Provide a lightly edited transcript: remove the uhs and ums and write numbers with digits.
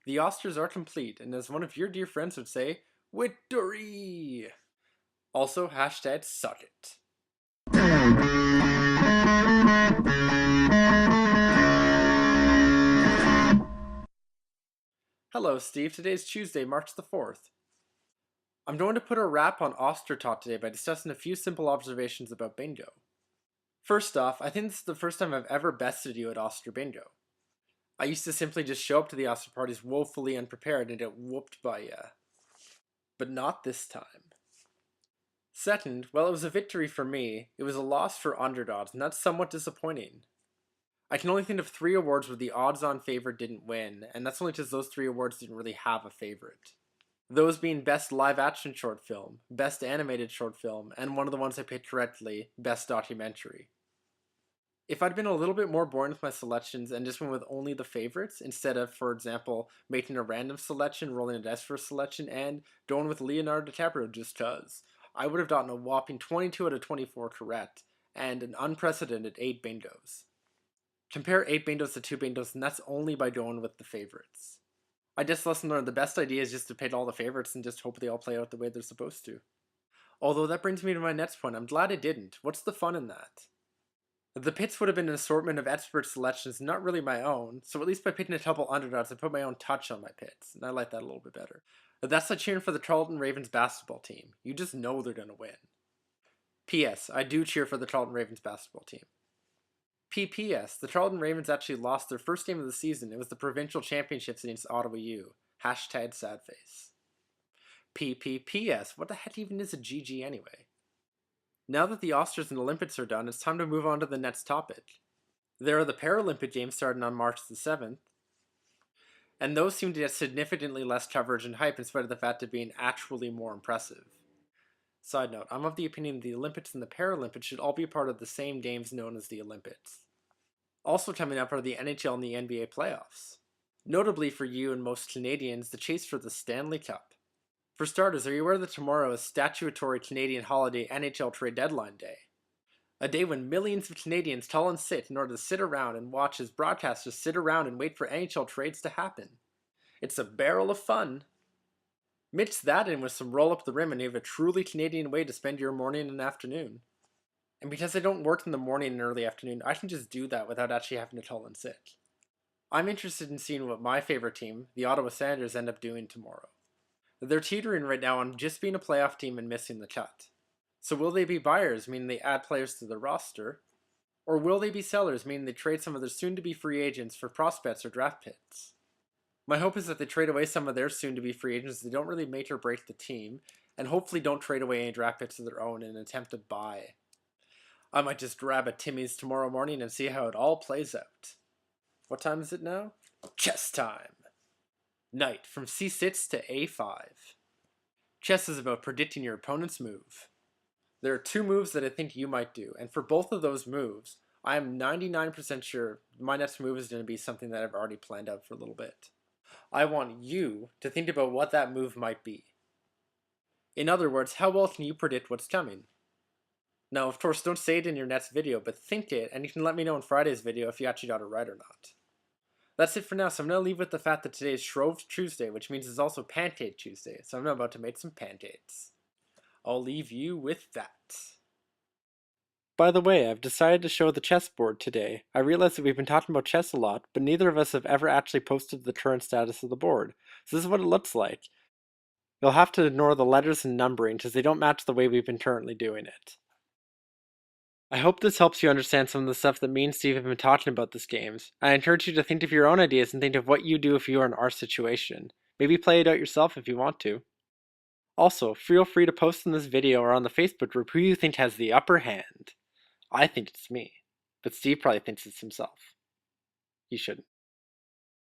The Osters are complete, and as one of your dear friends would say, victory! Also, hashtag suck it. Hello, Steve. Today's Tuesday, March the 4th. I'm going to put a wrap on Ostertot today by discussing a few simple observations about bingo. First off, I think this is the first time I've ever bested you at Oster Bingo. I used to simply just show up to the Oster parties woefully unprepared and get whooped by ya. But not this time. Second, while it was a victory for me, it was a loss for underdogs, and that's somewhat disappointing. I can only think of 3 awards where the odds-on favorite didn't win, and that's only because those 3 awards didn't really have a favorite. Those being Best Live-Action Short Film, Best Animated Short Film, and one of the ones I picked correctly, Best Documentary. If I'd been a little bit more boring with my selections and just went with only the favorites, instead of, for example, making a random selection, rolling a dice for a selection, and going with Leonardo DiCaprio just cuz, I would have gotten a whopping 22 out of 24 correct, and an unprecedented 8 bingos. Compare 8 bingos to 2 bingos, and that's only by going with the favorites. I just lesson learned the best idea is just to pick all the favorites and just hope they all play out the way they're supposed to. Although that brings me to my next point, I'm glad it didn't. What's the fun in that? The pits would have been an assortment of expert selections, not really my own, so at least by picking a couple underdogs I put my own touch on my pits, and I like that a little bit better. But that's like cheering for the Charlton Ravens basketball team. You just know they're gonna win. P.S. I do cheer for the Charlton Ravens basketball team. P.P.S. The Charlton Ravens actually lost their first game of the season. It was the provincial championships against Ottawa U. Hashtag sadface. P.P.P.S. What the heck even is a GG anyway? Now that the Osters and Olympics are done, it's time to move on to the next topic. There are the Paralympic Games starting on March the 7th, and those seem to get significantly less coverage and hype in spite of the fact of being actually more impressive. Side note, I'm of the opinion that the Olympics and the Paralympics should all be part of the same games known as the Olympics. Also coming up are the NHL and the NBA playoffs. Notably for you and most Canadians, the chase for the Stanley Cup. For starters, are you aware that tomorrow is Statuatory Canadian holiday NHL Trade deadline day? A day when millions of Canadians call and sit in order to sit around and watch as broadcasters sit around and wait for NHL trades to happen. It's a barrel of fun. Mix that in with some roll up the rim and you have a truly Canadian way to spend your morning and afternoon. And because I don't work in the morning and early afternoon, I can just do that without actually having to call in sick. I'm interested in seeing what my favorite team, the Ottawa Senators, end up doing tomorrow. They're teetering right now on just being a playoff team and missing the cut. So will they be buyers, meaning they add players to the roster? Or will they be sellers, meaning they trade some of their soon-to-be free agents for prospects or draft picks? My hope is that they trade away some of their soon-to-be free agents that don't really make or break the team, and hopefully don't trade away any draft picks of their own in an attempt to buy. I might just grab a Timmy's tomorrow morning and see how it all plays out. What time is it now? Chess time! Knight from C6 to A5. Chess is about predicting your opponent's move. There are 2 moves that I think you might do, and for both of those moves, I am 99% sure my next move is going to be something that I've already planned out for a little bit. I want you to think about what that move might be. In other words, how well can you predict what's coming? Now, of course, don't say it in your next video, but think it, and you can let me know in Friday's video if you actually got it right or not. That's it for now, so I'm going to leave with the fact that today is Shrove Tuesday, which means it's also Pancake Tuesday, so I'm about to make some pancakes. I'll leave you with that. By the way, I've decided to show the chessboard today. I realize that we've been talking about chess a lot, but neither of us have ever actually posted the current status of the board. So this is what it looks like. You'll have to ignore the letters and numbering because they don't match the way we've been currently doing it. I hope this helps you understand some of the stuff that me and Steve have been talking about this games. I encourage you to think of your own ideas and think of what you do if you are in our situation. Maybe play it out yourself if you want to. Also, feel free to post in this video or on the Facebook group who you think has the upper hand. I think it's me, but Steve probably thinks it's himself. He shouldn't.